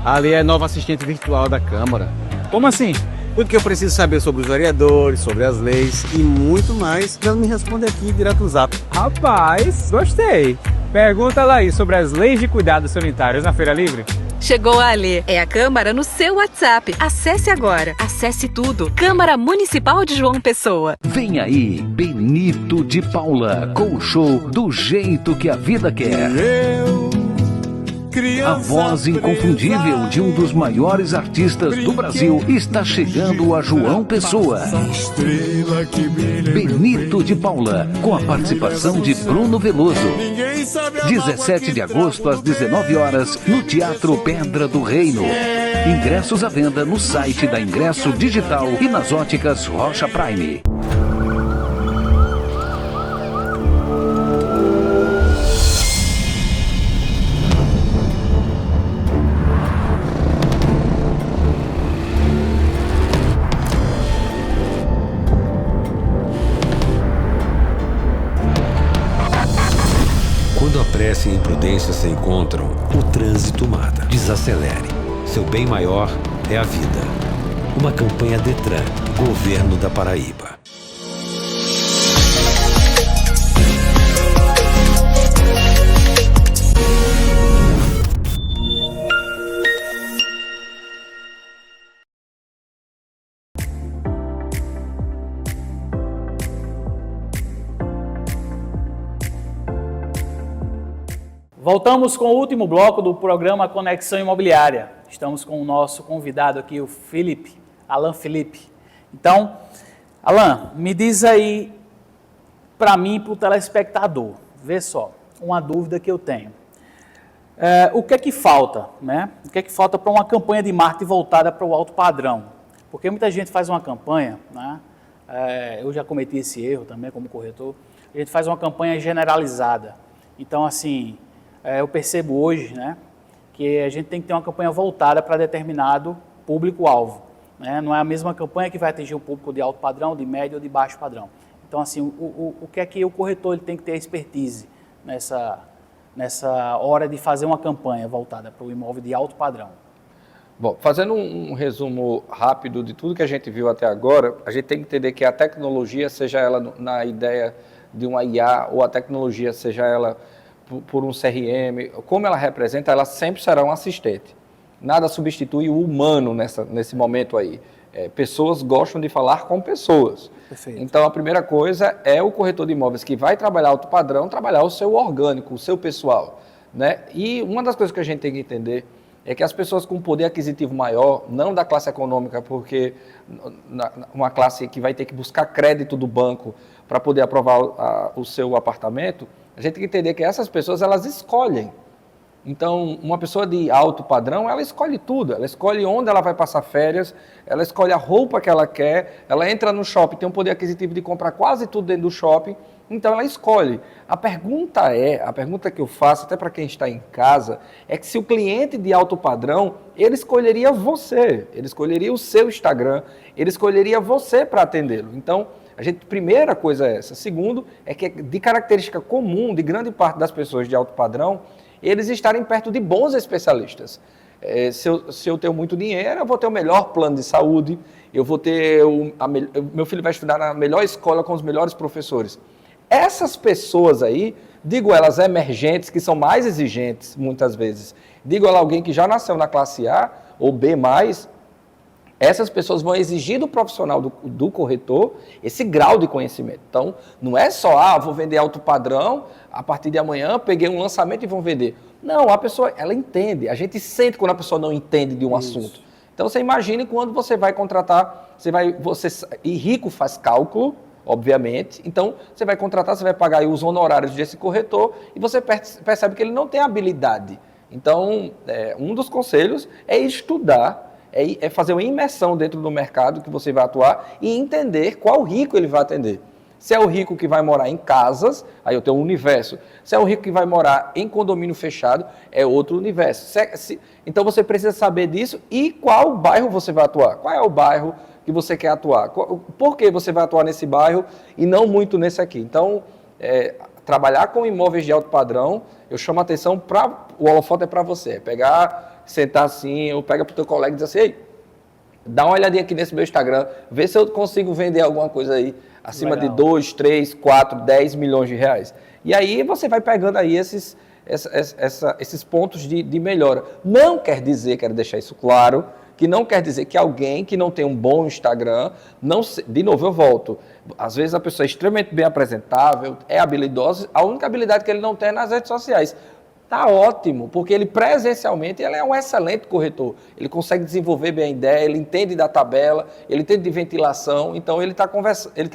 A lei é nova assistente virtual da Câmara. Como assim? Tudo que eu preciso saber sobre os vereadores, sobre as leis e muito mais, ela me responde aqui direto no zap. Rapaz, gostei. Pergunta lá aí sobre as leis de cuidados sanitários na Feira Livre. Chegou a Alê. É a Câmara no seu WhatsApp. Acesse agora. Acesse tudo. Câmara Municipal de João Pessoa. Vem aí, Benito de Paula, com o show Do Jeito que a Vida Quer. A voz inconfundível de um dos maiores artistas do Brasil está chegando a João Pessoa. Benito de Paula, com a participação de Bruno Veloso. 17 de agosto às 19 horas no Teatro Pedra do Reino. Ingressos à venda no site da Ingresso Digital e nas óticas Rocha Prime. Quando a pressa e a imprudência se encontram, o trânsito mata. Desacelere. Seu bem maior é a vida. Uma campanha Detran, Governo da Paraíba. Voltamos com o último bloco do programa Conexão Imobiliária. Estamos com o nosso convidado aqui, o Felipe, Alan Felipe. Então, Alan, me diz aí, para mim e para o telespectador, vê só, uma dúvida que eu tenho. O que é que falta, né? O que é que falta para uma campanha de marketing voltada para o alto padrão? Porque muita gente faz uma campanha, né? Eu já cometi esse erro também como corretor, a gente faz uma campanha generalizada. Então, assim, eu percebo hoje, né, que a gente tem que ter uma campanha voltada para determinado público-alvo. Né? Não é a mesma campanha que vai atingir um público de alto padrão, de médio ou de baixo padrão. Então, assim, o que é que o corretor ele tem que ter expertise nessa hora de fazer uma campanha voltada para o imóvel de alto padrão? Bom, fazendo um resumo rápido de tudo que a gente viu até agora, a gente tem que entender que a tecnologia, seja ela na ideia de uma IA ou a tecnologia, seja ela por um CRM, como ela representa, ela sempre será um assistente. Nada substitui o humano nesse momento aí. Pessoas gostam de falar com pessoas. Perfeito. Então, a primeira coisa é o corretor de imóveis que vai trabalhar alto padrão, trabalhar o seu orgânico, o seu pessoal. Né? E uma das coisas que a gente tem que entender é que as pessoas com poder aquisitivo maior, não da classe econômica, porque uma classe que vai ter que buscar crédito do banco para poder aprovar o seu apartamento, a gente tem que entender que essas pessoas, elas escolhem. Então, uma pessoa de alto padrão, ela escolhe tudo. Ela escolhe onde ela vai passar férias, ela escolhe a roupa que ela quer, ela entra no shopping, tem um poder aquisitivo de comprar quase tudo dentro do shopping, então ela escolhe. A pergunta que eu faço, até para quem está em casa, é que se o cliente de alto padrão, ele escolheria você, ele escolheria o seu Instagram, ele escolheria você para atendê-lo. Então, primeira coisa é essa. Segundo, é que de característica comum de grande parte das pessoas de alto padrão, eles estarem perto de bons especialistas. Se eu tenho muito dinheiro, eu vou ter o melhor plano de saúde, eu vou ter meu filho vai estudar na melhor escola com os melhores professores. Essas pessoas aí, digo elas emergentes, que são mais exigentes muitas vezes, digo ela alguém que já nasceu na classe A ou B+, essas pessoas vão exigir do profissional do corretor esse grau de conhecimento. Então, não é só, vou vender alto padrão, a partir de amanhã peguei um lançamento e vou vender. Não, a pessoa, ela entende. A gente sente quando a pessoa não entende de um assunto. Então, você imagine quando você vai contratar, e rico faz cálculo, obviamente, então você vai contratar, você vai pagar aí os honorários desse corretor e você percebe que ele não tem habilidade. Então, um dos conselhos é estudar, é fazer uma imersão dentro do mercado que você vai atuar e entender qual rico ele vai atender. Se é o rico que vai morar em casas, aí eu tenho um universo. Se é o rico que vai morar em condomínio fechado, é outro universo. Então você precisa saber disso e qual bairro você vai atuar. Qual é o bairro que você quer atuar? Por que você vai atuar nesse bairro e não muito nesse aqui? Então, trabalhar com imóveis de alto padrão, eu chamo a atenção o holofote é para você. Pegar, sentar assim, ou pega para o teu colega e dizer assim, ei, dá uma olhadinha aqui nesse meu Instagram, vê se eu consigo vender alguma coisa aí acima de 2, 3, 4, 10 milhões de reais. E aí você vai pegando aí esses pontos de melhora. Não quer dizer, quero deixar isso claro, que não quer dizer que alguém que não tem um bom Instagram, de novo eu volto, às vezes a pessoa é extremamente bem apresentável, é habilidosa, a única habilidade que ele não tem é nas redes sociais. Tá ótimo, porque ele presencialmente ele é um excelente corretor, ele consegue desenvolver bem a ideia, ele entende da tabela, ele entende de ventilação, então ele está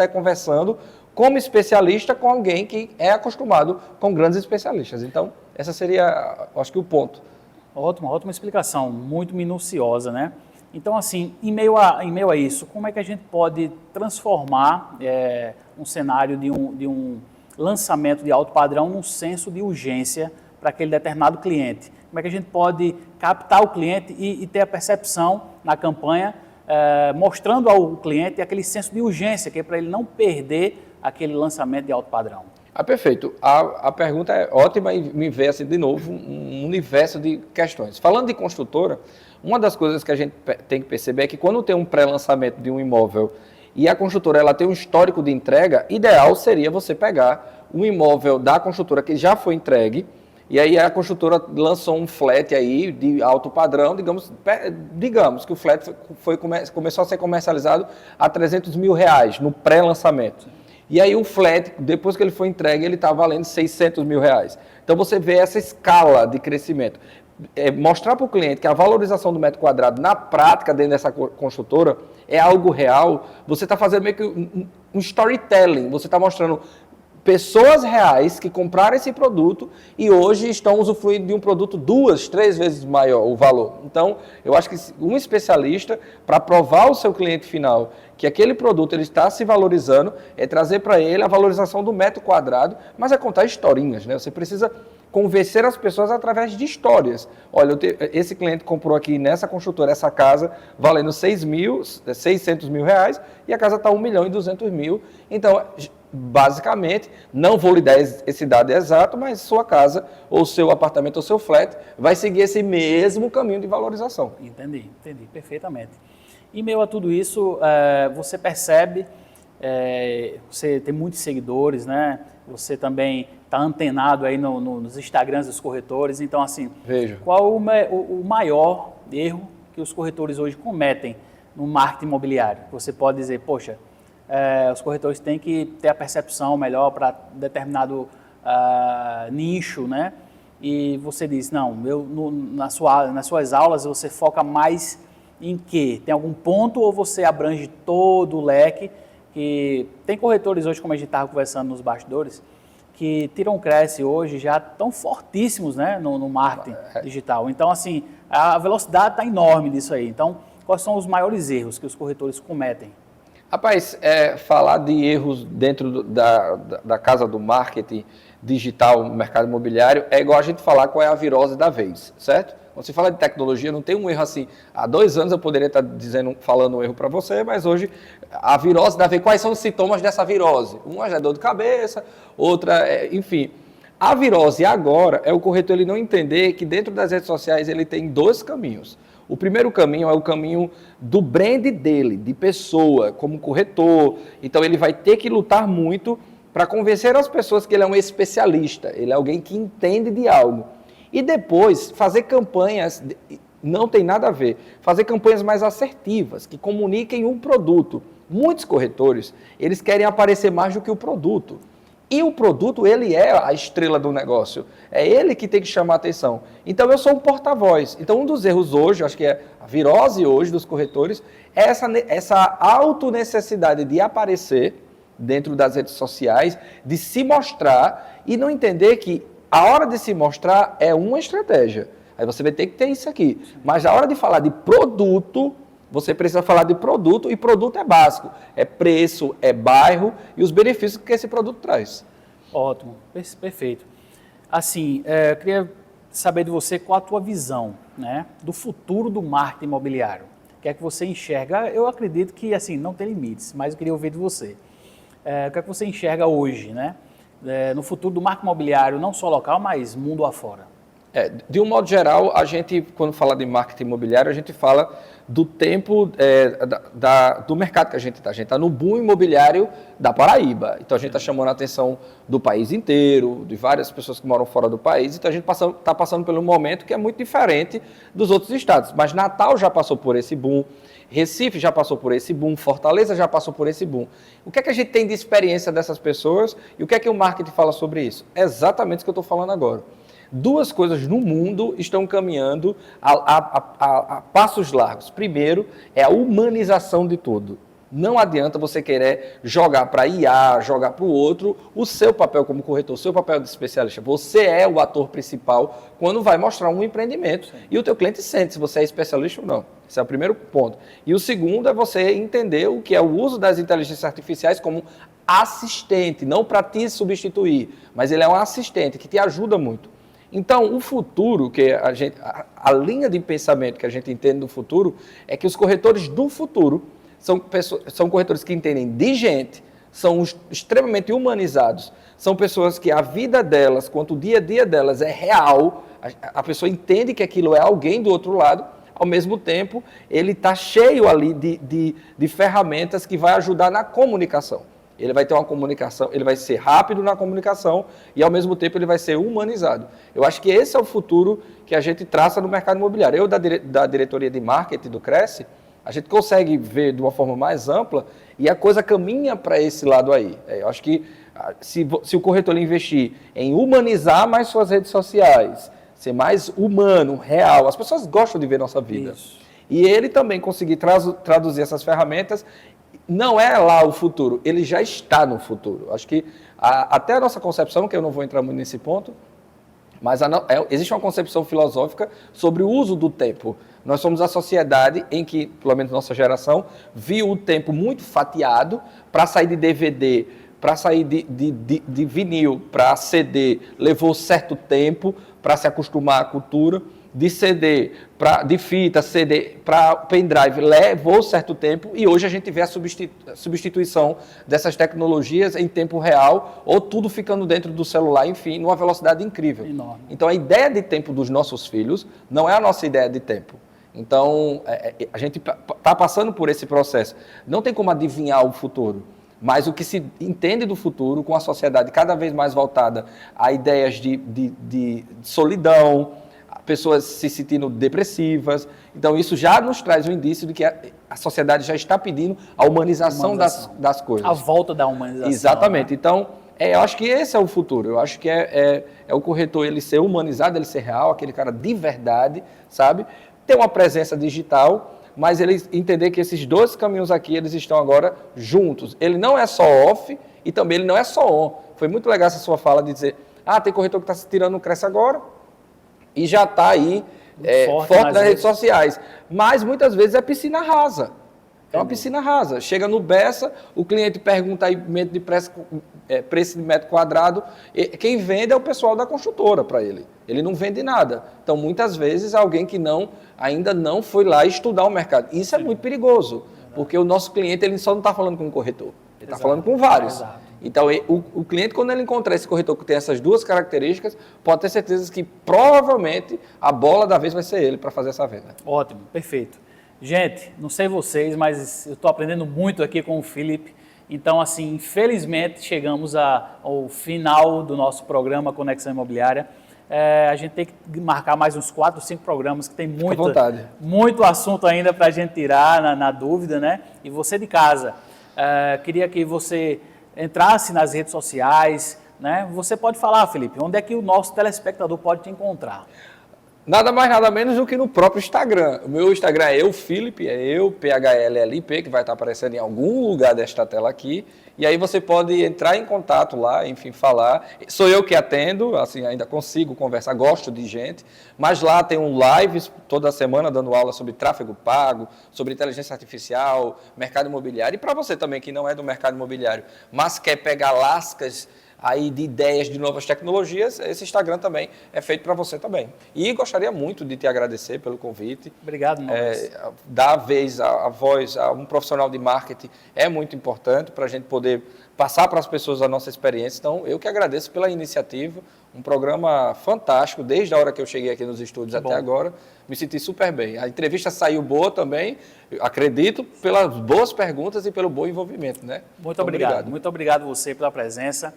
conversando como especialista com alguém que é acostumado com grandes especialistas. Então, essa seria, acho que o ponto. Ótima explicação, muito minuciosa, né? Então, assim, em meio a isso, como é que a gente pode transformar um cenário de um lançamento de alto padrão num senso de urgência para aquele determinado cliente? Como é que a gente pode captar o cliente e ter a percepção na campanha, mostrando ao cliente aquele senso de urgência, que é para ele não perder aquele lançamento de alto padrão? Perfeito. A pergunta é ótima e me vê assim, de novo um universo de questões. Falando de construtora, uma das coisas que a gente tem que perceber é que quando tem um pré-lançamento de um imóvel e a construtora ela tem um histórico de entrega, ideal seria você pegar um imóvel da construtora que já foi entregue e aí a construtora lançou um flat aí de alto padrão, digamos que o flat começou a ser comercializado a R$300 mil no pré-lançamento. E aí o flat, depois que ele foi entregue, ele está valendo R$600 mil. Então você vê essa escala de crescimento. Mostrar para o cliente que a valorização do metro quadrado na prática dentro dessa construtora é algo real, você está fazendo meio que um storytelling, você está mostrando pessoas reais que compraram esse produto e hoje estão usufruindo de um produto 2, 3 vezes maior o valor. Então, eu acho que um especialista, para provar ao seu cliente final que aquele produto ele está se valorizando, é trazer para ele a valorização do metro quadrado, mas é contar historinhas, né? Você precisa convencer as pessoas através de histórias. Olha, esse cliente comprou aqui nessa construtora essa casa valendo R$600 mil e a casa está R$1.200.000. Então, basicamente, não vou lhe dar esse dado exato, mas sua casa, ou seu apartamento, ou seu flat, vai seguir esse mesmo caminho de valorização. Entendi perfeitamente. Em meio a tudo isso, você percebe, você tem muitos seguidores, né? Você também está antenado aí nos Instagrams dos corretores, então assim, vejo. Qual o maior erro que os corretores hoje cometem no marketing imobiliário? Você pode dizer, poxa, os corretores têm que ter a percepção melhor para determinado nicho, né? E você diz, não, nas suas aulas você foca mais em quê? Tem algum ponto ou você abrange todo o leque? Que tem corretores hoje, como a gente estava conversando nos bastidores, que tiram cresce hoje já tão fortíssimos, né, no marketing digital. Então, assim, a velocidade está enorme disso aí. Então, quais são os maiores erros que os corretores cometem? Rapaz, falar de erros dentro da casa do marketing digital no mercado imobiliário é igual a gente falar qual é a virose da vez, certo? Quando se fala de tecnologia, não tem um erro assim. Há 2 anos eu poderia estar falando um erro para você, mas hoje a virose da vez, quais são os sintomas dessa virose? Uma é dor de cabeça, outra, enfim. A virose agora é o corretor ele não entender que dentro das redes sociais ele tem 2 caminhos. O primeiro caminho é o caminho do brand dele, de pessoa, como corretor. Então ele vai ter que lutar muito para convencer as pessoas que ele é um especialista, ele é alguém que entende de algo. E depois fazer campanhas, não tem nada a ver, fazer campanhas mais assertivas, que comuniquem um produto. Muitos corretores, eles querem aparecer mais do que o produto. E o produto, ele é a estrela do negócio. É ele que tem que chamar a atenção. Então, eu sou um porta-voz. Então, um dos erros hoje, acho que é a virose hoje dos corretores, é essa autonecessidade de aparecer dentro das redes sociais, de se mostrar e não entender que a hora de se mostrar é uma estratégia. Aí você vai ter que ter isso aqui. Mas a hora de falar de produto, você precisa falar de produto, e produto é básico. É preço, é bairro e os benefícios que esse produto traz. Ótimo, perfeito. Assim, eu queria saber de você qual a tua visão, né, do futuro do marketing imobiliário. que é que você enxerga? Eu acredito que, assim, não tem limites, mas eu queria ouvir de você. O que é que você enxerga hoje, né? No futuro do marketing imobiliário, não só local, mas mundo afora? De um modo geral, a gente, quando fala de marketing imobiliário, a gente fala do tempo do mercado que a gente está. A gente está no boom imobiliário da Paraíba. Então, a gente está chamando a atenção do país inteiro, de várias pessoas que moram fora do país. Então, a gente está passando por um momento que é muito diferente dos outros estados. Mas Natal já passou por esse boom, Recife já passou por esse boom, Fortaleza já passou por esse boom. O que é que a gente tem de experiência dessas pessoas e o que é que o marketing fala sobre isso? É exatamente o que eu estou falando agora. Duas coisas no mundo estão caminhando a passos largos. Primeiro, é a humanização de tudo. Não adianta você querer jogar para IA, jogar para o outro, o seu papel como corretor, o seu papel de especialista. Você é o ator principal quando vai mostrar um empreendimento. Sim. E o teu cliente sente se você é especialista ou não. Esse é o primeiro ponto. E o segundo é você entender o que é o uso das inteligências artificiais como assistente, não para te substituir, mas ele é um assistente que te ajuda muito. Então, o futuro, a linha de pensamento que a gente entende do futuro, é que os corretores do futuro são corretores que entendem de gente, são extremamente humanizados, são pessoas que a vida delas, quanto o dia a dia delas é real, a pessoa entende que aquilo é alguém do outro lado, ao mesmo tempo, ele está cheio ali de ferramentas que vai ajudar na comunicação. Ele vai ter uma comunicação, ele vai ser rápido na comunicação e, ao mesmo tempo, ele vai ser humanizado. Eu acho que esse é o futuro que a gente traça no mercado imobiliário. Eu, da diretoria de marketing do Cresce, a gente consegue ver de uma forma mais ampla e a coisa caminha para esse lado aí. Eu acho que se o corretor investir em humanizar mais suas redes sociais, ser mais humano, real, as pessoas gostam de ver nossa vida. Isso. E ele também conseguir traduzir essas ferramentas. Não é lá o futuro, ele já está no futuro. Acho que até a nossa concepção, que eu não vou entrar muito nesse ponto, mas existe uma concepção filosófica sobre o uso do tempo. Nós somos a sociedade em que, pelo menos nossa geração, viu o tempo muito fatiado para sair de DVD, para sair de vinil, para CD, levou certo tempo para se acostumar à cultura. De CD, de fita, CD para pendrive, levou certo tempo e hoje a gente vê a substituição dessas tecnologias em tempo real ou tudo ficando dentro do celular, enfim, numa velocidade incrível. Enorme. Então, a ideia de tempo dos nossos filhos não é a nossa ideia de tempo. Então, a gente está passando por esse processo. Não tem como adivinhar o futuro, mas o que se entende do futuro com a sociedade cada vez mais voltada a ideias de solidão, pessoas se sentindo depressivas. Então, isso já nos traz um indício de que a sociedade já está pedindo a humanização. Das coisas. A volta da humanização. Exatamente. Né? Então, eu acho que esse é o futuro. Eu acho que é o corretor ele ser humanizado, ele ser real, aquele cara de verdade, sabe? Ter uma presença digital, mas ele entender que esses dois caminhos aqui, eles estão agora juntos. Ele não é só off e também ele não é só on. Foi muito legal essa sua fala de dizer, tem corretor que está se tirando no Cresce agora, e já está aí forte nas redes sociais. Mas muitas vezes é piscina rasa. É uma piscina rasa. Chega no Bessa, o cliente pergunta aí preço de metro quadrado. Quem vende é o pessoal da construtora para ele. Ele não vende nada. Então, muitas vezes, alguém que ainda não foi lá estudar o mercado. Isso é muito perigoso, porque o nosso cliente ele só não está falando com um corretor. Ele está falando com vários. Exato. Então, o cliente, quando ele encontrar esse corretor que tem essas duas características, pode ter certeza que, provavelmente, a bola da vez vai ser ele para fazer essa venda. Ótimo, perfeito. Gente, não sei vocês, mas eu estou aprendendo muito aqui com o Felipe. Então, assim, infelizmente, chegamos ao final do nosso programa Conexão Imobiliária. A gente tem que marcar mais uns 4 ou 5 programas, que tem muito assunto ainda para a gente tirar na dúvida, né? E você de casa, queria que você entrasse nas redes sociais, né? Você pode falar, Felipe, onde é que o nosso telespectador pode te encontrar? Nada mais, nada menos do que no próprio Instagram. O meu Instagram é Felipe, PHLLIP, que vai estar aparecendo em algum lugar desta tela aqui. E aí você pode entrar em contato lá, enfim, falar. Sou eu que atendo, assim, ainda consigo conversar, gosto de gente. Mas lá tem lives toda semana dando aula sobre tráfego pago, sobre inteligência artificial, mercado imobiliário. E para você também que não é do mercado imobiliário, mas quer pegar lascas aí de ideias de novas tecnologias, esse Instagram também é feito para você também. E gostaria muito de te agradecer pelo convite. Obrigado, Norris. Dar a voz a um profissional de marketing é muito importante para a gente poder passar para as pessoas a nossa experiência. Então, eu que agradeço pela iniciativa, um programa fantástico, desde a hora que eu cheguei aqui nos estúdios até agora, me senti super bem. A entrevista saiu boa também, acredito, pelas boas perguntas e pelo bom envolvimento, né? Muito obrigado. Muito obrigado você pela presença.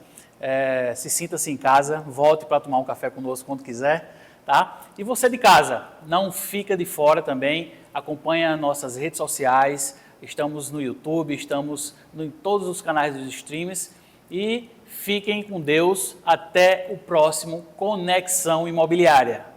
Se sinta-se em casa, volte para tomar um café conosco quando quiser, tá? E você de casa, não fica de fora também, acompanha nossas redes sociais, estamos no YouTube, estamos em todos os canais dos streams e fiquem com Deus até o próximo Conexão Imobiliária.